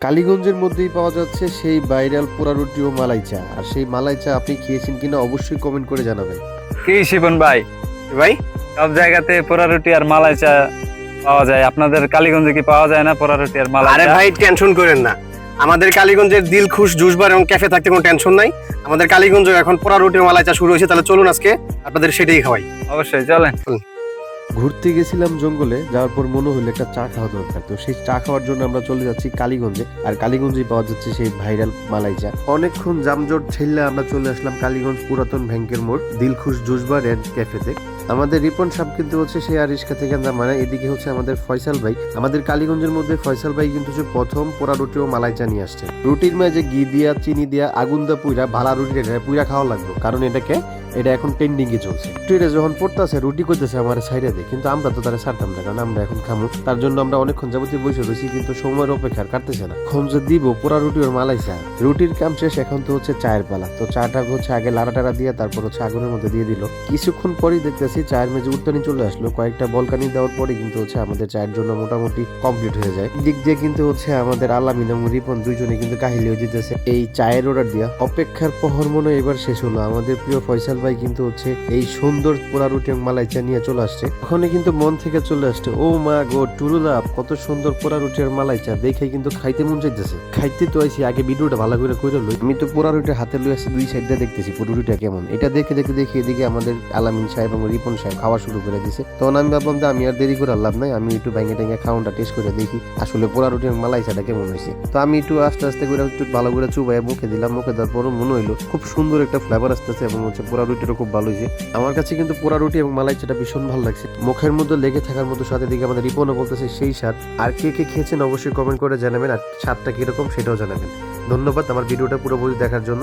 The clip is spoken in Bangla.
কালীগঞ্জের মধ্যেই পাওয়া যাচ্ছে সেই ভাইরাল পোড়া রুটি ও মালাই চা। আর সেই মালাই চা আপনি খেয়েছেন কিনা অবশ্যই কমেন্ট করে জানাবেন। কি শিপন ভাই, ভাই সব জায়গাতে পোড়া রুটি আর মালাই চা পাওয়া যায়, আপনাদের কালীগঞ্জে কি পাওয়া যায় না পোড়া রুটি আর মালাই আরে চা? ভাই টেনশন করেন না, আমাদের কালীগঞ্জের দিলখুশ জুস বার এবং ক্যাফে থাকতে কোনো টেনশন নাই। আমাদের কালীগঞ্জে এখন পোড়া রুটি ও মালাই চা শুরু হয়েছে, তাহলে চলুন আজকে আপনাদের সেটাই খাওয়াই। অবশ্যই চলেন। ঘুরতে গেছিলাম জঙ্গলে, যাওয়ার পর মনে হলো একটা চা খাওয়া দরকার। তো সেই চা খাওয়ার জন্য আমরা চলে যাচ্ছি কালীগঞ্জে। আর কালীগঞ্জেই পাওয়া যাচ্ছে সেই ভাইরাল মালাই চা। অনেকক্ষণ জামজট ঠেললে আমরা চলে আসলাম কালীগঞ্জ পুরাতন ব্যাংকের মোড় দিলখুশ জুস বার এন্ড ক্যাফেতে। আমাদের রিপন সাহেব কিন্তু হচ্ছে সেই আরিশকা থেকে মানে এদিকে হচ্ছে আমাদের ফয়সাল ভাই। আমাদের কালীগঞ্জের মধ্যে ফয়সাল ভাই কিন্তু হচ্ছে প্রথম পোড়া রুটি ও মালাই চা নিয়ে আসছে। রুটির মাঝে ঘি দিয়া চিনি দিয়া আগুন দা পুইরা ভালা রুটি পুইরা খাওয়া লাগবে, কারণ এটা এখন ট্রেন্ডিং এ চলছে। রুটিটা যখন পড়তেছে রুটি করতেছে আমার সাইডে দেয়, কিন্তু আমরা তো তারা ছাড়তাম না, কারণ আমরা এখন খামু। তার জন্য আমরা অনেকক্ষণ যাবতীয় বসে রয়েছি, কিন্তু সময়ের অপেক্ষার কাটতেছে না। এখন যে দিব পোড়া রুটি ওর মালাই চা। রুটির কাম শেষ, এখন তো হচ্ছে চায়ের পালা। তো চাটা হচ্ছে আগে লাড়া টাড়া দিয়ে তারপর হচ্ছে আগুনের মধ্যে দিয়ে দিল। কিছুক্ষণ পরেই দেখতেছি চায়ের মেঝে উত্তানি চলে আসলো। কয়েকটা বলকানি দেওয়ার পরে কিন্তু হচ্ছে আমাদের চায়ের জন্য মোটামুটি কমপ্লিট হয়ে যায়। দিক দিয়ে কিন্তু হচ্ছে আমাদের আলামিন এবং রিপন দুইজনে কিন্তু কাহিলিও জিতেছে এই চায়ের অর্ডার দিয়া। অপেক্ষার প্রহর মনে এবার শেষ হলো। আমাদের প্রিয় ফয়সাল ভাই কিন্তু হচ্ছে এই সুন্দর পোড়া রুটি এবং মালাই চা নিয়ে চলে আসছে। ওখানে কিন্তু মন থেকে চলে আসছে, ও মা গো টুরুদা, কত সুন্দর পোড়া রুটি আর মালাই চা দেখে কিন্তু খাইতে মন চাইতেছে। খাইতে তো আইছি, আগে ভিডিওটা ভালো করে কইরা লই। আমি তো পোড়া রুটি হাতে লই আসছি, দুই সাইডটা দেখতেছি পোড়া রুটিটা কেমন। এটা দেখে এদিকে আমাদের আলামিন সাহেব এবং রিপন সাহেব খাওয়া শুরু করে দিছে। তখন আমি ভাবলাম যে আমি আর দেরি করে লাভ নাই, আমি একটু ভেঙে টেঙে খাওয়াটা টেস্ট করে দেখি আসলে পোড়া রুটি এবং মালাই চাটা কেমন হয়েছে। তো আমি একটু আস্তে আস্তে করে একটু ভালো করে চুবাই মুখে দিলাম। মুখে দেওয়ার পর মনে হইলো খুব সুন্দর একটা ফ্লেভার আসতেছে এবং হচ্ছে পোড়া রুটিটা খুব ভালো হয়েছে। আমার কাছে কিন্তু পোড়া রুটি এবং মালাই চাটা ভীষণ ভালো লাগছে, মুখের মধ্যে লেগে থাকার মতো সাথে। দিকে আমাদের রিপনও বলতেছে সেই স্বাদ। আর কে কে খেয়েছেন অবশ্যই কমেন্ট করে জানাবেন, আর স্বাদটা কিরকম সেটাও জানাবেন। ধন্যবাদ আমার ভিডিওটা পুরোপুরি দেখার জন্য।